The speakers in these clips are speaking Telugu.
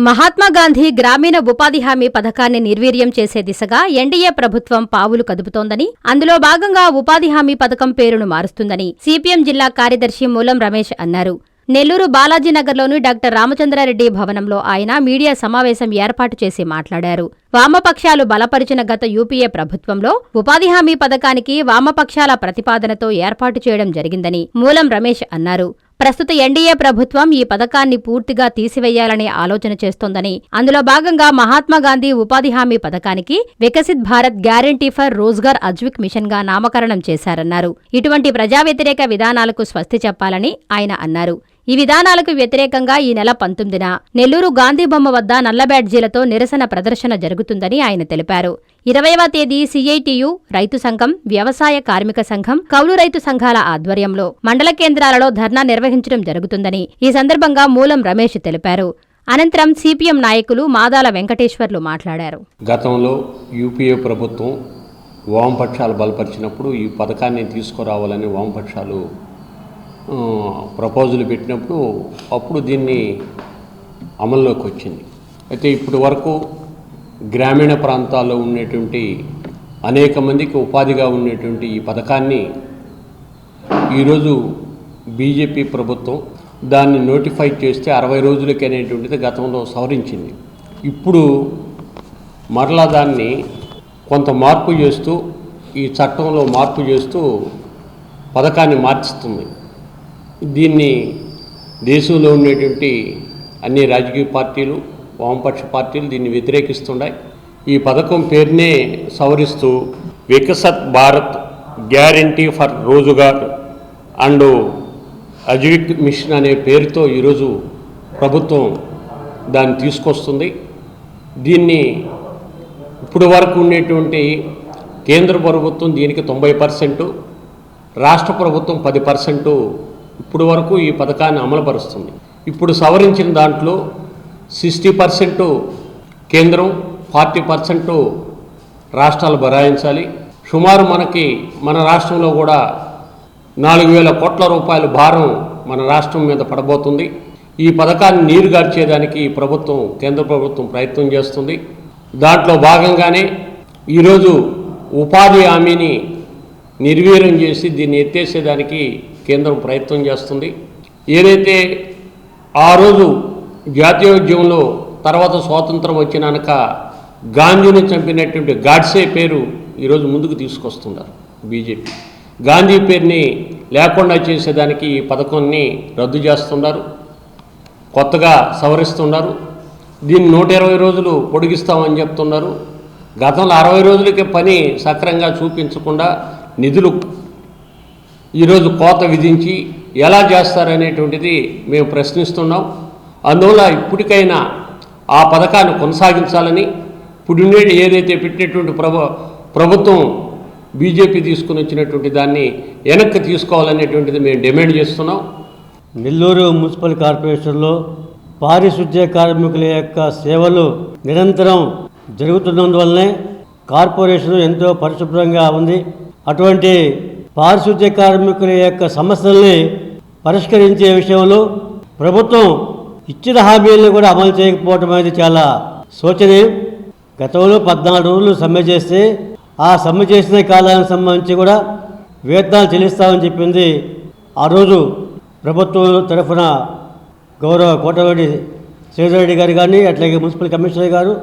మహాత్మా గాంధీ గ్రామీణ ఉపాధి హామీ పథకాన్ని నిర్వీర్యం చేసే దిశగా ఎన్డీఏ ప్రభుత్వం పావులు కదుపుతోందని, అందులో భాగంగా ఉపాధి హామీ పథకం పేరును మారుస్తుందని సీపీఎం జిల్లా కార్యదర్శి మూలం రమేష్ అన్నారు. నెల్లూరు బాలాజీనగర్లోని డాక్టర్ రామచంద్రారెడ్డి భవనంలో ఆయన మీడియా సమావేశం ఏర్పాటు చేసి మాట్లాడారు. వామపక్షాలు బలపరిచిన గత యూపీఏ ప్రభుత్వంలో ఉపాధి హామీ పథకానికి వామపక్షాల ప్రతిపాదనతో ఏర్పాటు చేయడం జరిగిందని మూలం రమేష్ అన్నారు. ప్రస్తుత ఎన్డీఏ ప్రభుత్వం ఈ పథకాన్ని పూర్తిగా తీసివేయాలనే ఆలోచన చేస్తోందని, అందులో భాగంగా మహాత్మాగాంధీ ఉపాధి హామీ పథకానికి Viksit Bharat guarantee for Rozgar Ajeevika mission గా నామకరణం చేశారన్నారు. ఇటువంటి ప్రజా వ్యతిరేక విధానాలకు స్వస్తి చెప్పాలని ఆయన అన్నారు. ఈ విధానాలకు వ్యతిరేకంగా ఈ నెల 19న నెల్లూరు గాంధీ బొమ్మ వద్ద నల్ల బ్యాడ్జీలతో నిరసన ప్రదర్శన జరుగుతుందని ఆయన తెలిపారు. 20వ తేదీ సిఐటియు, రైతు సంఘం, వ్యవసాయ కార్మిక సంఘం, కౌలు రైతు సంఘాల ఆధ్వర్యంలో మండల కేంద్రాలలో ధర్నా నిర్వహించడం జరుగుతుందని ఈ సందర్భంగా మూలం రమేష్ తెలిపారు. అనంతరం సిపిఎం నాయకులు మాదాల వెంకటేశ్వర్లు మాట్లాడారు. గతంలో యూపీఏ ప్రభుత్వం వామపక్షాలు బలపరిచినప్పుడు ఈ పథకాన్ని తీసుకురావాలని వామపక్షాలు ప్రపోజల్ పెట్టినప్పుడు అప్పుడు దీన్ని అమల్లోకి వచ్చింది. అయితే ఇప్పటి వరకు గ్రామీణ ప్రాంతాల్లో ఉండేటువంటి అనేక మందికి ఉపాధిగా ఉండేటువంటి ఈ పథకాన్ని ఈరోజు బీజేపీ ప్రభుత్వం దాన్ని నోటిఫై చేస్తే 60 రోజులకి అనేటువంటిది గతంలో సవరించింది. ఇప్పుడు మరలా దాన్ని కొంత మార్పు చేస్తూ, ఈ చట్టంలో మార్పు చేస్తూ పథకాన్ని మార్చుతుంది. దీన్ని దేశంలో ఉండేటువంటి అన్ని రాజకీయ పార్టీలు, వామపక్ష పార్టీలు దీన్ని వ్యతిరేకిస్తున్నాయి. ఈ పథకం పేరునే సవరిస్తూ Viksit Bharat guarantee for Rozgar and Ajeevika mission అనే పేరుతో ఈరోజు ప్రభుత్వం దాన్ని తీసుకొస్తుంది. దీన్ని ఇప్పుడు వరకు ఉండేటువంటి కేంద్ర ప్రభుత్వం దీనికి 90%, రాష్ట్ర ప్రభుత్వం 10% ఇప్పుడు వరకు ఈ పథకాన్ని అమలుపరుస్తుంది. ఇప్పుడు సవరించిన దాంట్లో 60% కేంద్రం, 40% రాష్ట్రాలు భరాయించాలి. సుమారు మన రాష్ట్రంలో కూడా 4,000 కోట్ల రూపాయల భారం మన రాష్ట్రం మీద పడబోతుంది. ఈ పథకాన్ని నీరుగార్చేదానికి ఈ ప్రభుత్వం, కేంద్ర ప్రభుత్వం ప్రయత్నం చేస్తుంది. దాంట్లో భాగంగానే ఈరోజు ఉపాధి హామీని నిర్వీర్యం చేసి దీన్ని ఎత్తేసేదానికి కేంద్రం ప్రయత్నం చేస్తుంది. ఏదైతే ఆ రోజు జాతీయోద్యమంలో తర్వాత స్వాతంత్రం వచ్చినాక గాంధీని చంపినటువంటి గాడ్సే పేరు ఈరోజు ముందుకు తీసుకొస్తున్నారు బీజేపీ. గాంధీ పేరుని లేకుండా చేసేదానికి ఈ పథకాన్ని రద్దు చేస్తున్నారు, కొత్తగా సవరిస్తున్నారు. దీన్ని 120 రోజులు పొడిగిస్తామని చెప్తున్నారు. గతంలో 60 రోజులకే పని సక్రమంగా చూపించకుండా నిధులు ఈరోజు కోత విధించి ఎలా చేస్తారనేటువంటిది మేము ప్రశ్నిస్తున్నాం. అందువల్ల ఇప్పటికైనా ఆ పథకాన్ని కొనసాగించాలని, ఇప్పుడు ఏదైతే పెట్టినటువంటి ప్రభుత్వం బీజేపీ తీసుకుని వచ్చినటువంటి దాన్ని వెనక్కి తీసుకోవాలనేటువంటిది మేము డిమాండ్ చేస్తున్నాం. నెల్లూరు మున్సిపల్ కార్పొరేషన్లో పారిశుద్ధ్య కార్మికుల యొక్క సేవలు నిరంతరం జరుగుతున్నందువల్లనే కార్పొరేషన్ ఎంతో పరిశుభ్రంగా ఉంది. అటువంటి పారిశుద్ధ్య కార్మికుల యొక్క సమస్యల్ని పరిష్కరించే విషయంలో ప్రభుత్వం ఇచ్చిన హామీలను కూడా అమలు చేయకపోవడం అనేది చాలా శోచనీయం. గతంలో 14 రోజులు సమ్మె చేస్తే ఆ సమ్మె చేసిన కాలానికి సంబంధించి కూడా వేతనాలు చెల్లిస్తామని చెప్పింది. ఆ రోజు ప్రభుత్వం తరఫున గౌరవ కోటరెడ్డి శ్రీధర్రెడ్డి గారు కానీ, అట్లాగే మున్సిపల్ కమిషనర్ గారు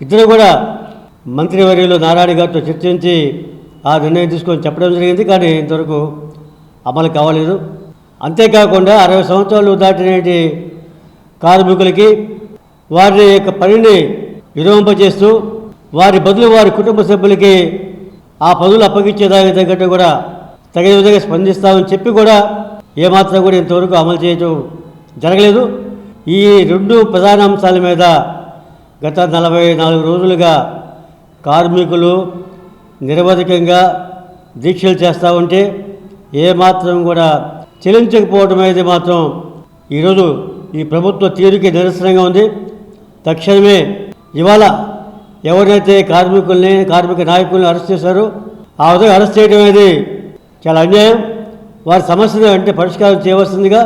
ఇద్దరు కూడా మంత్రివర్యులు నారాయణ గారితో చర్చించి ఆ నిర్ణయం తీసుకొని చెప్పడం జరిగింది. కానీ ఇంతవరకు అమలు కావలేదు. అంతేకాకుండా 60 సంవత్సరాలు దాటినటువంటి కార్మికులకి వారి యొక్క పనిని విరమింపజేస్తూ వారి బదులు వారి కుటుంబ సభ్యులకి ఆ పనులు అప్పగించేదానికి తగ్గట్టు కూడా తగిన విధంగా స్పందిస్తామని చెప్పి కూడా ఏమాత్రం కూడా ఇంతవరకు అమలు చేయడం జరగలేదు. ఈ 2 ప్రధాన అంశాల మీద గత 44 రోజులుగా కార్మికులు నిరవధికంగా దీక్షలు చేస్తూ ఉంటే ఏమాత్రం కూడా చెల్లించకపోవడం అనేది మాత్రం ఈరోజు ఈ ప్రభుత్వ తీరుకి నిరసనంగా ఉంది. తక్షణమే ఇవాళ ఎవరైతే కార్మిక నాయకుల్ని అరెస్ట్ చేశారో ఆ విధంగా అరెస్ట్ చేయడం అనేది చాలా అన్యాయం. వారి సమస్యను అంటే పరిష్కారం చేయవలసిందిగా,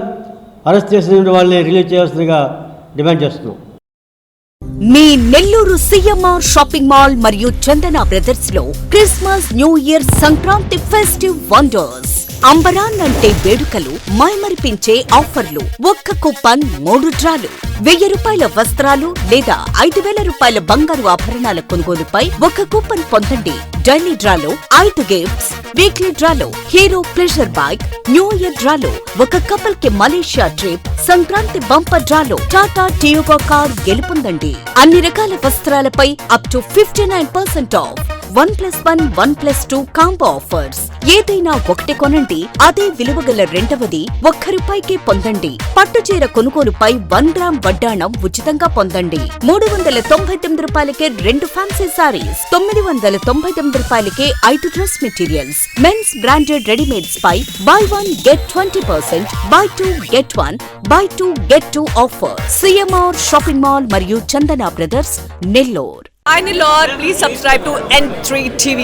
అరెస్ట్ చేసిన వాళ్ళని రిలీజ్ చేయవలసిందిగా డిమాండ్ చేస్తున్నాం. మీ నెల్లూరు సిఎంఆర్ షాపింగ్ మాల్ మరియు చందన బ్రదర్స్ లో Christmas, new year, Sankranti festive wonders. అంబరాన్ అంటే వేడుకలు, మైమరిపించే ఆఫర్లు. ఒక్క కూపన్ 3 డ్రాలు. 1000 రూపాయల వస్త్రాలు లేదా 5000 రూపాయల బంగారు ఆభరణాల కొనుగోలుపై 1 కూపన్ పొందండి. డైలీ డ్రాలో 5 గిఫ్ట్స్, వీక్లీ డ్రాలో Hero Pleasure bike, new year డ్రాలో 1 కపుల్ కి మలేషియా ట్రిప్, సంక్రాంతి బంపర్ డ్రాలో టాటా టియోగో కార్ గెలుపొందండి. అన్ని రకాల వస్త్రాలపై up to 59% off. 1+1, 1+2 combo offers. ఏదైనా ఒకటి కొనండి, అదే విలువగల రెండవది ₹1 పొందండి. పట్టుచీర కొనుగోలుపై 1 గ్రామ్ వడ్డాణం ఉచితంగా పొందండి. ₹399కే 2 ఫ్యాన్సీ సారీస్, ₹999కే 5 dress materials. Men's branded readymades పై buy 1 get 20%, buy 2 get 1, buy 2 get 2 offer. CMR shopping mall మరియు Chandana brothers, Nellore. Hi Nellore, please subscribe to N3 TV.